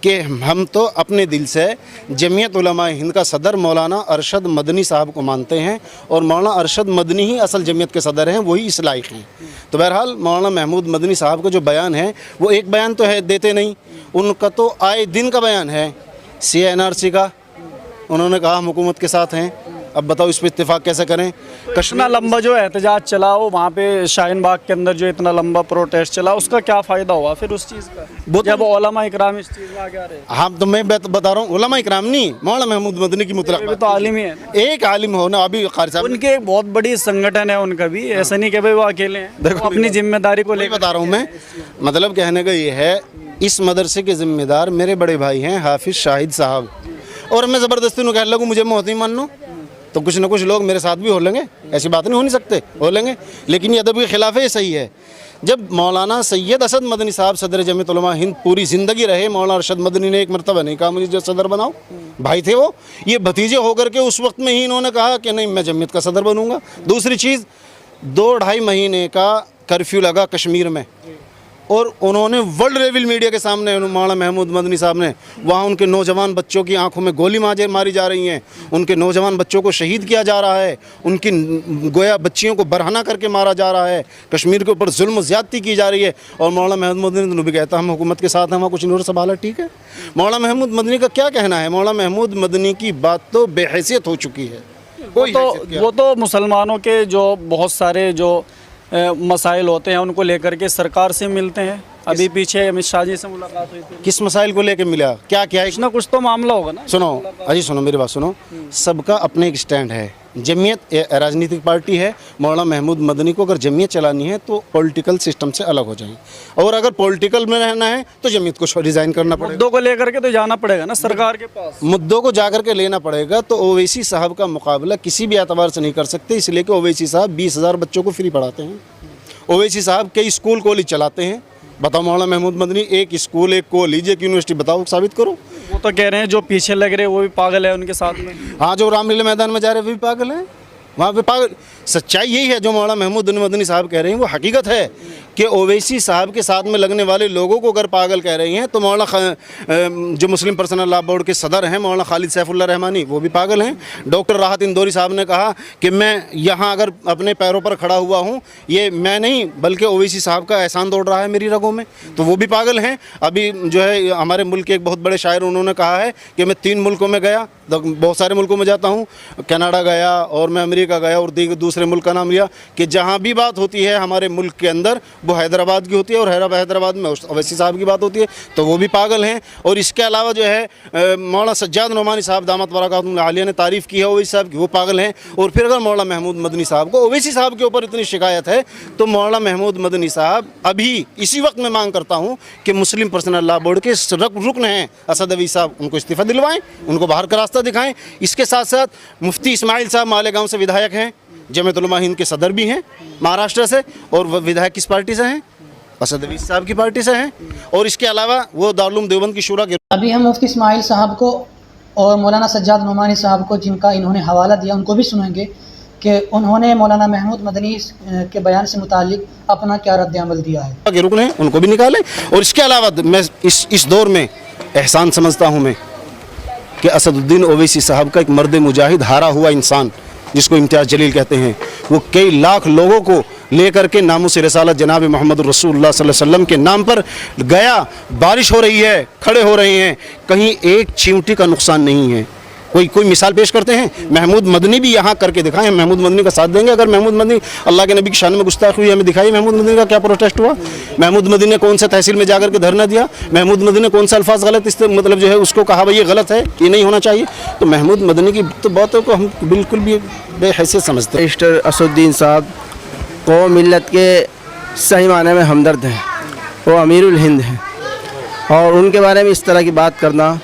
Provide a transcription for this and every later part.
کہ ہم تو اپنے دل سے جمعیت علماء ہند کا صدر مولانا ارشد مدنی صاحب کو مانتے ہیں، اور مولانا ارشد مدنی ہی اصل جمعیت کے صدر ہیں، وہی اس لائق ہیں۔ تو بہرحال مولانا محمود مدنی صاحب کا جو بیان ہے وہ ایک بیان تو ہے دیتے نہیں، ان کا تو آئے دن کا بیان ہے۔ CNRC کا انہوں نے کہا ہم حکومت کے ساتھ ہیں، اب بتاؤ اس پہ اتفاق کیسے کریں؟ اتنا لمبا جو احتجاج چلا ہو وہاں پہ شاہین باغ کے اندر، جو اتنا لمبا پروٹیسٹ چلا، اس کا کیا فائدہ ہوا پھر اس چیز کا جب علماء اکرام اس چیز میں آگے آ رہے ہیں؟ ہاں تو میں بتا رہا ہوں، علماء اکرام نہیں، مولانا محمود مدنی کی مطلق یہ بھی تو عالم ہی ہے نا۔ ایک عالم ہونا، ابھی قاری صاحب ان کے ایک بہت بڑی سنگٹھن ہے ان کا بھی، ایسا نہیں کہ بھائی وہ اکیلے ہیں، وہ اپنی ذمہ داری کو لے وہی بتا رہا ہوں میں، مطلب کہنے کا یہ ہے اس مدرسے کے ذمہ دار میرے بڑے بھائی ہیں حافظ شاہد صاحب، اور میں زبردستی نو کہنے لگوں مجھے محتی مان لوں تو کچھ نہ کچھ لوگ میرے ساتھ بھی ہو لیں گے، ایسی بات نہیں ہو نہیں سکتے، ہو لیں گے، لیکن یہ ادب کے خلاف ہے، یہ صحیح ہے۔ جب مولانا سید اسد مدنی صاحب صدر جمعیت علماء ہند پوری زندگی رہے، مولانا ارشد مدنی نے ایک مرتبہ نہیں کہا مجھے جو صدر بناؤ، بھائی تھے وہ، یہ بھتیجے ہو کر کے اس وقت میں ہی انہوں نے کہا کہ نہیں میں جمعیت کا صدر بنوں گا۔ دوسری چیز، 2-2.5 مہینے کا کرفیو لگا کشمیر میں، اور انہوں نے ورلڈ لیول میڈیا کے سامنے مولانا محمود مدنی صاحب نے وہاں ان کے نوجوان بچوں کی آنکھوں میں گولی ماری جا رہی ہیں، ان کے نوجوان بچوں کو شہید کیا جا رہا ہے، ان کی گویا بچیوں کو برہنہ کر کے مارا جا رہا ہے، کشمیر کے اوپر ظلم و زیادتی کی جا رہی ہے، اور مولانا محمود مدنی نے بھی کہتا ہم حکومت کے ساتھ ہیں، وہاں کچھ نہیں ہو رہا، سب حالت ٹھیک ہے۔ مولانا محمود مدنی کا کیا کہنا ہے؟ مولانا محمود مدنی کی بات تو بے حیثیت ہو چکی ہے، وہ تو مسلمانوں کے جو بہت سارے جو مسائل ہوتے ہیں ان کو لے کر کے سرکار سے ملتے ہیں۔ ابھی پیچھے امت شاہ جی سے ملاقات ہوئی تھی، کس مسائل کو لے کے ملا؟ کیا کچھ نہ کچھ تو معاملہ ہوگا نا۔ سنو اجی، سنو میری بات سنو، سب کا اپنے ایک سٹینڈ ہے۔ جمعیت راجنیتک پارٹی ہے، مولانا محمود مدنی کو اگر جمعیت چلانی ہے تو پولیٹیکل سسٹم سے الگ ہو جائیں، اور اگر پولیٹیکل میں رہنا ہے تو جمعیت کو ریزائن کرنا پڑے گا، مدعوں کو لے کر کے تو جانا پڑے گا نا سرکار کے پاس، مدعوں کو جا کر کے لینا پڑے گا۔ تو اویسی صاحب کا مقابلہ کسی بھی اعتبار سے نہیں کر سکتے، اس لیے کہ اویسی صاحب 20,000 بچوں کو فری پڑھاتے ہیں، اویسی صاحب کئی اسکول کالج چلاتے ہیں۔ بتاؤ مولانا محمود مدنی ایک اسکول، ایک کالج، ایک یونیورسٹی بتاؤ، ثابت کرو۔ وہ تو کہہ رہے ہیں جو پیچھے لگ رہے ہیں وہ بھی پاگل ہے ان کے ساتھ میں۔ ہاں، جو رام لیلا میدان میں جا رہے ہیں وہ بھی پاگل ہیں، وہاں پہ پاگل۔ سچائی یہی ہے جو مولانا محمود مدنی صاحب کہہ رہے ہیں، وہ حقیقت ہے کہ اویسی صاحب کے ساتھ میں لگنے والے لوگوں کو اگر پاگل کہہ رہی ہیں تو مولانا جو مسلم پرسنل لا بورڈ کے صدر ہیں مولانا خالد سیف اللہ رحمانی، وہ بھی پاگل ہیں۔ ڈاکٹر راحت اندوری صاحب نے کہا کہ میں یہاں اگر اپنے پیروں پر کھڑا ہوا ہوں، یہ میں نہیں بلکہ اویسی صاحب کا احسان دوڑ رہا ہے میری رگوں میں، تو وہ بھی پاگل ہیں۔ ابھی جو ہے ہمارے ملک کے ایک بہت بڑے شاعر، انہوں نے کہا ہے کہ میں 3 ملکوں میں گیا، بہت سارے ملکوں میں جاتا ہوں، کینیڈا گیا اور میں امریکہ گیا اور دوسرے ملک کا نام لیا، کہ جہاں بھی بات ہوتی ہے ہمارے ملک کے اندر وہ حیدرآباد کی ہوتی ہے، اور حیدرآباد میں اویسی صاحب کی بات ہوتی ہے، تو وہ بھی پاگل ہیں۔ اور اس کے علاوہ جو ہے مولانا سجاد نعمانی صاحب دامت برکاتہم العالیہ نے تعریف کی ہے اویسی صاحب کی، وہ پاگل ہیں۔ اور پھر اگر مولانا محمود مدنی صاحب کو اویسی صاحب کے اوپر اتنی شکایت ہے تو مولانا محمود مدنی صاحب ابھی اسی وقت میں مانگ کرتا ہوں کہ مسلم پرسنل لا بورڈ کے رکن ہیں اسد عویس صاحب، ان کو استعفیٰ دلوائیں، ان کو باہر کا راستہ دکھائیں۔ اس کے ساتھ ساتھ مفتی اسماعیل صاحب مالیگاؤں سے ودھایک ہیں، جمعیت علماء ہند کے صدر بھی ہیں مہاراشٹر سے، اور وہ ودھایک کس پارٹی سے ہیں؟ اسد عویس صاحب کی پارٹی سے ہیں۔ اور اس کے علاوہ وہ دارالعلوم دیوبند کی شورا کے ابھی ہم مفتی اسماعیل صاحب کو اور مولانا سجاد نعمانی صاحب کو جن کا انہوں نے حوالہ دیا ان کو بھی سنیں گے کہ انہوں نے مولانا محمود مدنی کے بیان سے متعلق اپنا کیا رد عمل دیا ہے۔ کے رکن ہیں ان کو بھی نکالیں۔ اور اس کے علاوہ میں اس دور میں احسان سمجھتا ہوں میں کہ اسد الدین اویسی صاحب کا ایک مرد مجاہد، ہارا ہوا انسان جس کو امتیاز جلیل کہتے ہیں، وہ کئی لاکھ لوگوں کو لے کر کے ناموس رسالت جناب محمد رسول اللہ صلی اللہ علیہ وسلم کے نام پر گیا، بارش ہو رہی ہے، کھڑے ہو رہے ہیں، کہیں ایک چیونٹی کا نقصان نہیں ہے۔ کوئی مثال پیش کرتے ہیں، محمود مدنی بھی یہاں کر کے دکھائیں، محمود مدنی کا ساتھ دیں گے۔ اگر محمود مدنی اللہ کے نبی کی شان میں گستاخی ہوئی، ہمیں دکھائیے محمود مدنی کا کیا پروٹیسٹ ہوا، محمود مدنی نے کون سے تحصیل میں جا کر کے دھرنا دیا، محمود مدنی نے کون سے الفاظ غلط مطلب جو ہے اس کو کہا بھائی یہ غلط ہے، یہ نہیں ہونا چاہیے۔ تو محمود مدنی کی تو باتوں کو ہم بالکل بھی بے حیثیت سمجھتے ہیں۔ مسٹر اسد الدین صاحب کو ملت کے صحیح معنی میں ہمدرد ہیں، وہ امیر الہند ہیں، اور ان کے بارے میں اس طرح کی بات کرنا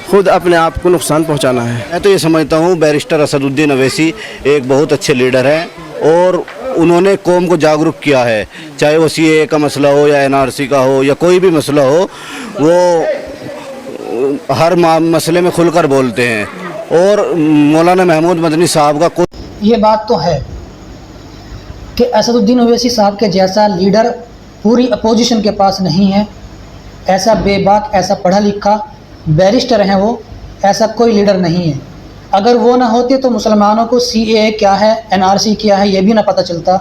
خود اپنے آپ کو نقصان پہنچانا ہے۔ میں تو یہ سمجھتا ہوں بیرسٹر اسد الدین اویسی ایک بہت اچھے لیڈر ہیں، اور انہوں نے قوم کو جاگرک کیا ہے، چاہے وہ CAA کا مسئلہ ہو یا NRC کا ہو یا کوئی بھی مسئلہ ہو، وہ ہر مسئلے میں کھل کر بولتے ہیں۔ اور مولانا محمود مدنی صاحب کا یہ بات تو ہے کہ اسد الدین اویسی صاحب کے جیسا لیڈر پوری اپوزیشن کے پاس نہیں ہے۔ ایسا بے باک، ایسا پڑھا لکھا بیرسٹر ہیں وہ، ایسا کوئی لیڈر نہیں ہے. اگر وہ نہ ہوتے تو مسلمانوں کو CAA کیا ہے، NRC کیا ہے، یہ بھی نہ پتہ چلتا.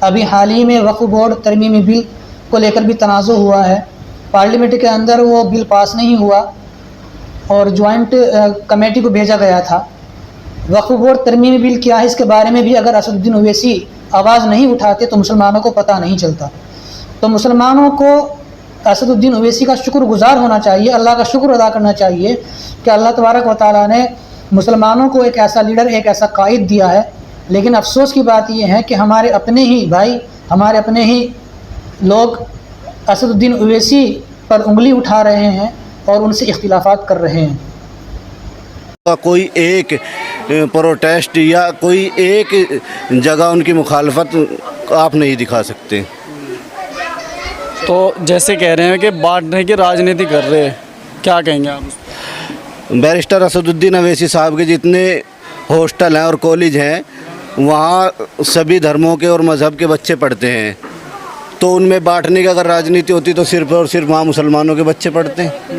ابھی حال ہی میں وقف بورڈ ترمیمی بل کو لے کر بھی تنازع ہوا ہے. پارلیمنٹ کے اندر وہ بل پاس نہیں ہوا اور جوائنٹ کمیٹی کو بھیجا گیا تھا. وقف بورڈ ترمیمی بل کیا ہے اس کے بارے میں بھی اگر اسد الدین اویسی آواز نہیں اٹھاتے تو مسلمانوں کو پتہ نہیں چلتا. تو مسلمانوں کو اسد الدین اویسی کا شکر گزار ہونا چاہیے، اللہ کا شکر ادا کرنا چاہیے کہ اللہ تبارک و تعالیٰ نے مسلمانوں کو ایک ایسا لیڈر، ایک ایسا قائد دیا ہے. لیکن افسوس کی بات یہ ہے کہ ہمارے اپنے ہی بھائی، ہمارے اپنے ہی لوگ اسد الدین اویسی پر انگلی اٹھا رہے ہیں اور ان سے اختلافات کر رہے ہیں. کوئی ایک پروٹیسٹ یا کوئی ایک جگہ ان کی مخالفت آپ نہیں دکھا سکتے. تو جیسے کہہ رہے ہیں کہ بانٹنے کی راجنیتی کر رہے ہیں، کیا کہیں گے آپ اس پہ؟ بیرسٹر اسد الدین اویسی صاحب کے جتنے ہاسٹل ہیں اور کالج ہیں وہاں سبھی دھرموں کے اور مذہب کے بچے پڑھتے ہیں. تو ان میں بانٹنے کی اگر راجنیتی ہوتی تو صرف اور صرف وہاں مسلمانوں کے بچے پڑھتے ہیں.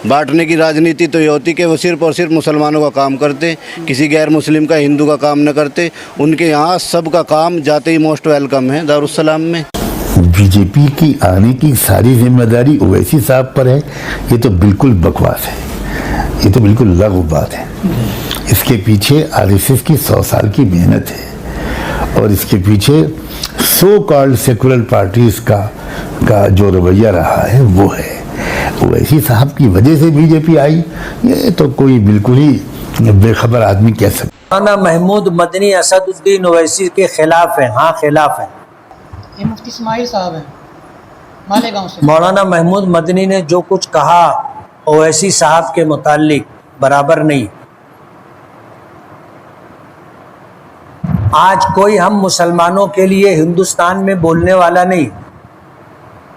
بانٹنے کی راجنیتی تو یہ ہوتی کہ وہ صرف اور صرف مسلمانوں کا کام کرتے، کسی غیر مسلم کا، ہندو کا کام نہ کرتے. ان کے یہاں سب کا کام جاتے ہی موسٹ ویلکم ہے دارالسلام میں. بی جے پی کی آنے کی ساری ذمہ داری اویسی صاحب پر ہے، یہ تو بالکل بکواس ہے، یہ تو بالکل لغو بات ہے. اس کے پیچھے RSS کی 100 سال کی محنت ہے اور اس کے پیچھے سو کالڈ سیکولر پارٹیز کا جو رویہ رہا ہے وہ ہے. اویسی صاحب کی وجہ سے بی جے پی آئی، یہ تو کوئی بالکل ہی بے خبر آدمی کہہ سکتا. مولانا محمود مدنی اسد الدین اویسی کے خلاف ہیں، ہاں خلاف ہیں. یہ مفتی اسماعیل صاحب ہیں مالیگاؤں سے. مولانا محمود مدنی نے جو کچھ کہا اویسی صاحب کے متعلق برابر نہیں. آج کوئی ہم مسلمانوں کے لیے ہندوستان میں بولنے والا نہیں.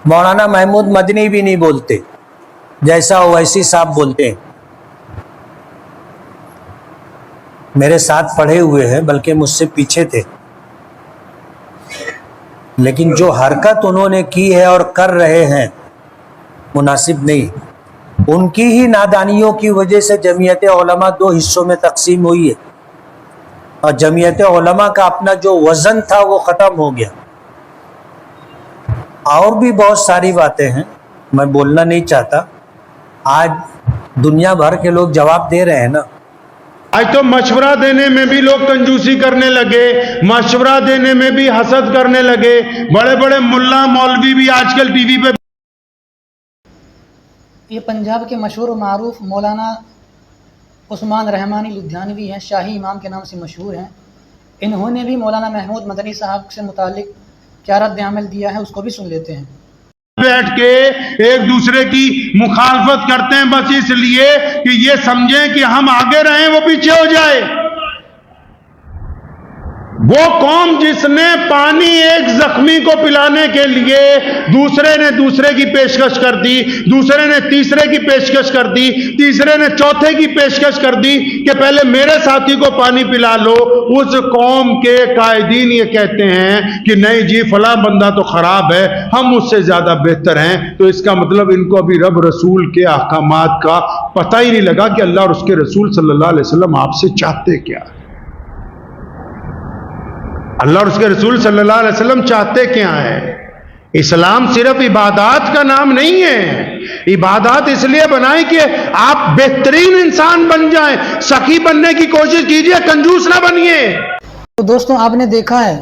مولانا محمود مدنی بھی نہیں بولتے جیسا اویسی صاحب بولتے ہیں. میرے ساتھ پڑھے ہوئے ہیں، بلکہ مجھ سے پیچھے تھے، لیکن جو حرکت انہوں نے کی ہے اور کر رہے ہیں مناسب نہیں. ان کی ہی نادانیوں کی وجہ سے جمعیت علماء 2 حصوں میں تقسیم ہوئی ہے اور جمعیت علماء کا اپنا جو وزن تھا وہ ختم ہو گیا. اور بھی بہت ساری باتیں ہیں، میں بولنا نہیں چاہتا. آج دنیا بھر کے لوگ جواب دے رہے ہیں نا. آج تو مشورہ دینے میں بھی لوگ کنجوسی کرنے لگے، مشورہ دینے میں بھی حسد کرنے لگے. بڑے بڑے ملا مولوی بھی آج کل ٹی وی پہ. یہ پنجاب کے مشہور و معروف مولانا عثمان رحمانی لدھیانوی ہیں، شاہی امام کے نام سے مشہور ہیں. انہوں نے بھی مولانا محمود مدنی صاحب سے متعلق کیا رد عمل دیا ہے اس کو بھی سن لیتے ہیں. بیٹھ کے ایک دوسرے کی مخالفت کرتے ہیں بس اس لیے کہ یہ سمجھیں کہ ہم آگے رہیں وہ پیچھے ہو جائے. وہ قوم جس نے پانی ایک زخمی کو پلانے کے لیے دوسرے نے دوسرے کی پیشکش کر دی، دوسرے نے تیسرے کی پیشکش کر دی، تیسرے نے چوتھے کی پیشکش کر دی کہ پہلے میرے ساتھی کو پانی پلا لو، اس قوم کے قائدین یہ کہتے ہیں کہ نہیں جی فلاں بندہ تو خراب ہے، ہم اس سے زیادہ بہتر ہیں. تو اس کا مطلب ان کو ابھی رب رسول کے احکامات کا پتہ ہی نہیں لگا کہ اللہ اور اس کے رسول صلی اللہ علیہ وسلم آپ سے چاہتے کیا ہے. اللہ اور اس کے رسول صلی اللہ علیہ وسلم چاہتے کیا ہے. اسلام صرف عبادات کا نام نہیں ہے. عبادات اس لیے بنائی کہ آپ بہترین انسان بن جائیں. سخی بننے کی کوشش کیجئے، کنجوس نہ بنیے. تو دوستوں آپ نے دیکھا ہے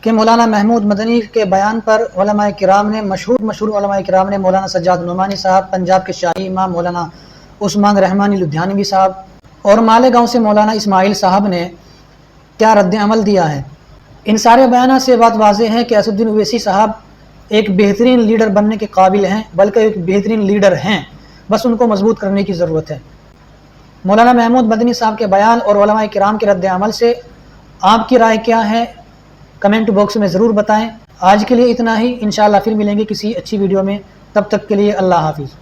کہ مولانا محمود مدنی کے بیان پر علماء کرام نے، مشہور علماء کرام نے، مولانا سجاد نعمانی صاحب، پنجاب کے شاہی امام مولانا عثمان رحمانی لدھیانوی صاحب اور مالیگاؤں سے مولانا اسماعیل صاحب نے کیا رد عمل دیا ہے. ان سارے بیانات سے بات واضح ہے کہ اسد الدین اویسی صاحب ایک بہترین لیڈر بننے کے قابل ہیں، بلکہ ایک بہترین لیڈر ہیں، بس ان کو مضبوط کرنے کی ضرورت ہے. مولانا محمود مدنی صاحب کے بیان اور علماء کرام کے رد عمل سے آپ کی رائے کیا ہے کمنٹ باکس میں ضرور بتائیں. آج کے لیے اتنا ہی، انشاءاللہ پھر ملیں گے کسی اچھی ویڈیو میں. تب تک کے لیے اللہ حافظ.